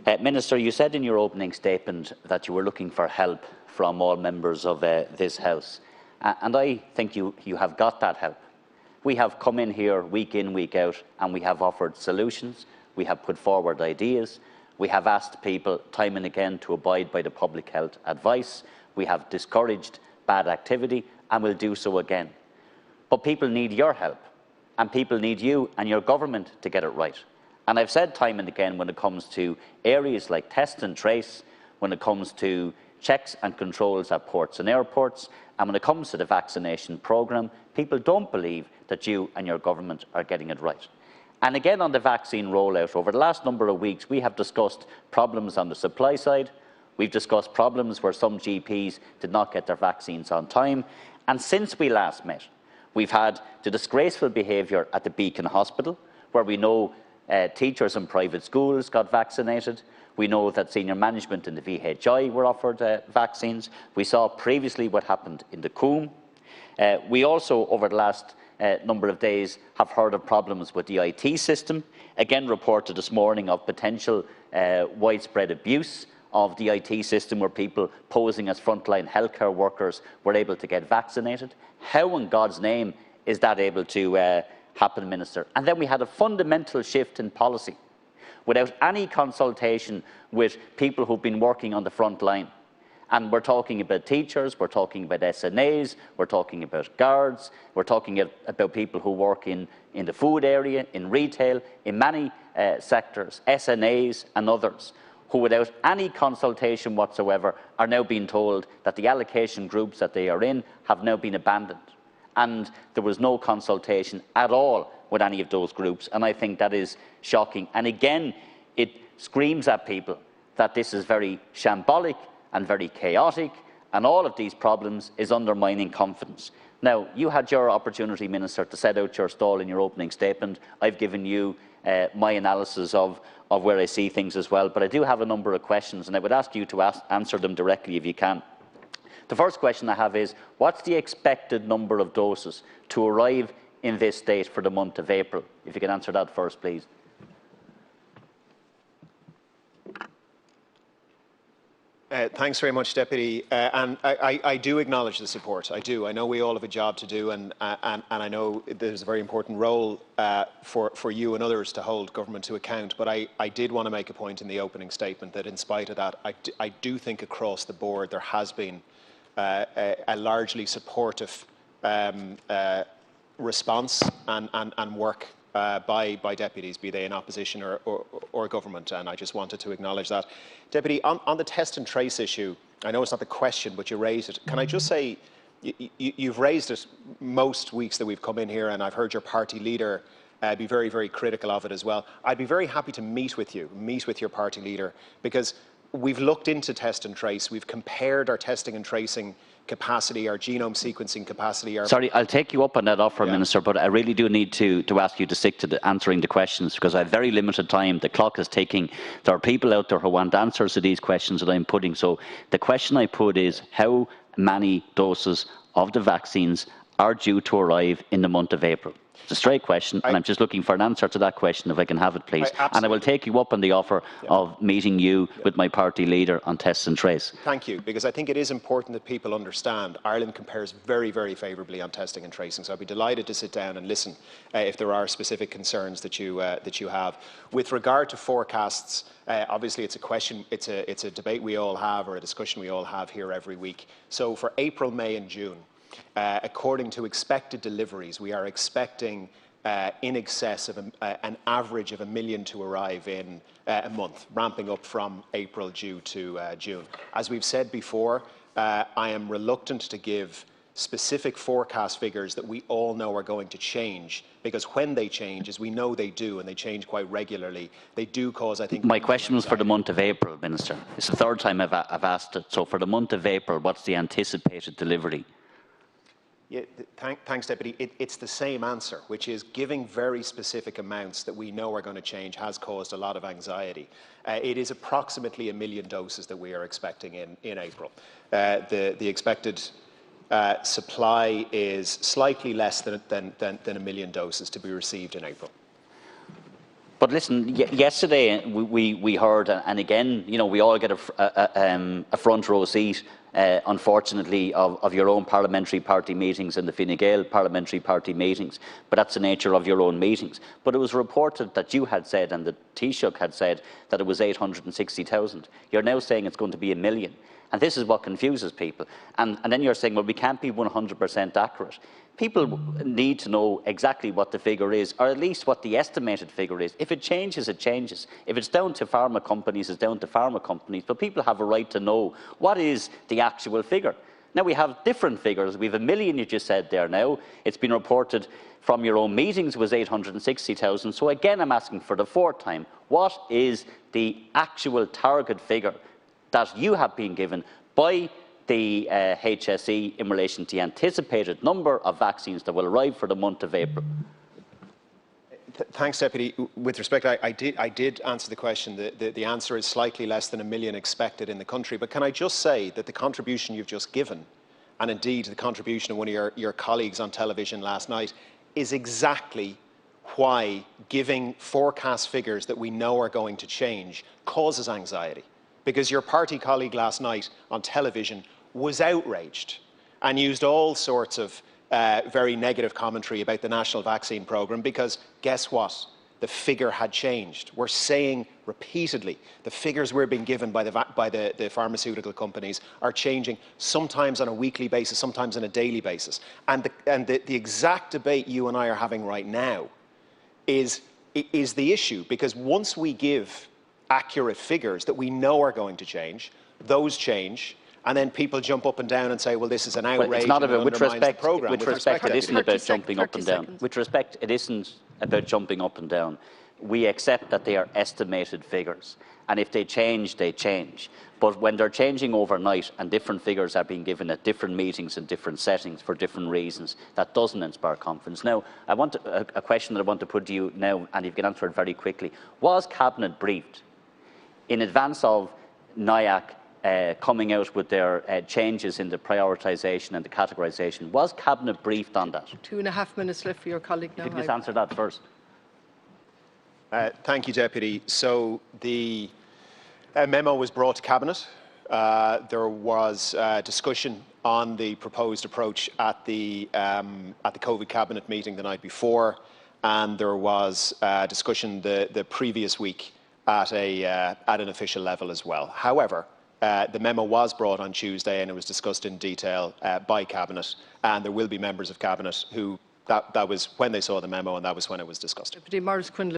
Minister, you said in your opening statement that you were looking for help from all members of this House, and I think you have got that help. We have come in here week in, week out, and we have offered solutions. We have put forward ideas. We have asked people time and again to abide by the public health advice. We have discouraged bad activity, and will do so again. But people need your help, and people need you and your government to get it right. And I've said time and again, when it comes to areas like test and trace, when it comes to checks and controls at ports and airports, and when it comes to the vaccination programme, people don't believe that you and your government are getting it right. And again, on the vaccine rollout, over the last number of weeks, we have discussed problems on the supply side. We've discussed problems where some GPs did not get their vaccines on time. And since we last met, we've had the disgraceful behaviour at the Beacon Hospital, where we know teachers in private schools got vaccinated. We know that senior management in the VHI were offered vaccines. We saw previously what happened in the Coombe. We also, over the last number of days, have heard of problems with the IT system. Again, reported this morning of potential widespread abuse of the IT system, where people posing as frontline healthcare workers were able to get vaccinated. How in God's name is that able to happen, Minister? And then we had a fundamental shift in policy without any consultation with people who've been working on the front line. And we're talking about teachers, we're talking about SNAs, we're talking about guards, we're talking about people who work in the food area, in retail, in many sectors, SNAs and others, who without any consultation whatsoever are now being told that the allocation groups that they are in have now been abandoned. And there was no consultation at all with any of those groups, and I think that is shocking. And again, it screams at people that this is very shambolic and very chaotic, and all of these problems is undermining confidence. Now, you had your opportunity, Minister, to set out your stall in your opening statement. I've given you my analysis of where I see things as well, but I do have a number of questions, and I would ask you to answer them directly if you can. The first question I have is, what's the expected number of doses to arrive in this state for the month of April? If you can answer that first, please. Thanks very much, Deputy. And I do acknowledge the support. I do. I know we all have a job to do, and I know there's a very important role for you and others to hold government to account. But I did want to make a point in the opening statement that, in spite of that, I do think across the board there has been a largely supportive response and work by deputies, be they in opposition or government, and I just wanted to acknowledge that. Deputy, on the test and trace issue, I know it's not the question, but you raised it. Can I just say, you've raised it most weeks that we've come in here, and I've heard your party leader be very, very critical of it as well. I'd be very happy to meet with your party leader, because we've looked into test and trace, we've compared our testing and tracing capacity, our genome sequencing capacity. Sorry, I'll take you up on that offer, Minister, but I really do need to ask you to stick to answering the questions, because I have very limited time. The clock is ticking. There are people out there who want answers to these questions that I'm putting. So the question I put is, how many doses of the vaccines are due to arrive in the month of April? It's a straight question, and I'm just looking for an answer to that question, if I can have it, please. And I will take you up on the offer of meeting you with my party leader on test and trace. Thank you, because I think it is important that people understand Ireland compares very, very favourably on testing and tracing. So I'd be delighted to sit down and listen if there are specific concerns that you have. With regard to forecasts, obviously it's a question, it's a debate we all have, or a discussion we all have here every week. So for April, May and June, according to expected deliveries, we are expecting in excess of an average of 1 million to arrive in a month, ramping up from April due to June. As we've said before, I am reluctant to give specific forecast figures that we all know are going to change, because when they change, as we know they do, and they change quite regularly, they do cause, I think... My question was for the month of April, Minister. It's the third time I've asked it. So for the month of April, what's the anticipated delivery? Yeah, thanks, Deputy. It's the same answer, which is giving very specific amounts that we know are going to change has caused a lot of anxiety. It is approximately 1 million doses that we are expecting in April. The expected supply is slightly less than 1 million doses to be received in April. But listen, yesterday we heard, and again, you know, we all get a front row seat, unfortunately, of your own parliamentary party meetings and the Fine Gael parliamentary party meetings. But that's the nature of your own meetings. But it was reported that you had said, and the Taoiseach had said, that it was 860,000. You're now saying it's going to be 1 million. And this is what confuses people. And then you're saying, well, we can't be 100% accurate. People need to know exactly what the figure is, or at least what the estimated figure is. If it changes, it changes. If it's down to pharma companies, it's down to pharma companies. But people have a right to know what is the actual figure. Now, we have different figures. We have 1 million, you just said there now. It's been reported from your own meetings was 860,000. So again, I'm asking for the fourth time, what is the actual target figure that you have been given by the HSE in relation to the anticipated number of vaccines that will arrive for the month of April? Thanks, Deputy. With respect, I did answer the question. The answer is slightly less than 1 million expected in the country. But can I just say that the contribution you've just given, and indeed the contribution of one of your colleagues on television last night, is exactly why giving forecast figures that we know are going to change causes anxiety. Because your party colleague last night on television was outraged and used all sorts of very negative commentary about the national vaccine programme because, guess what? The figure had changed. We're saying repeatedly the figures we're being given by the pharmaceutical companies are changing, sometimes on a weekly basis, sometimes on a daily basis. And the exact debate you and I are having right now is the issue, because once we give accurate figures that we know are going to change, those change, and then people jump up and down and say, well, this is an outrage. Well, it's not about, with respect, it isn't about jumping up and down. With respect, it isn't about jumping up and down. We accept that they are estimated figures, and if they change, they change. But when they're changing overnight and different figures are being given at different meetings and different settings for different reasons, that doesn't inspire confidence. Now, I want a question that I want to put to you now, and you can answer it very quickly. Was Cabinet briefed in advance of NIAC coming out with their changes in the prioritisation and the categorisation? Was Cabinet briefed on that? 2.5 minutes left for your colleague now. Could you just answer that first? Thank you, Deputy. So the memo was brought to Cabinet. There was discussion on the proposed approach at the COVID Cabinet meeting the night before, and there was discussion the previous week at an official level as well. However, the memo was brought on Tuesday and it was discussed in detail by Cabinet, and there will be members of Cabinet who that was when they saw the memo and that was when it was discussed. Deputy Morris Quinlan.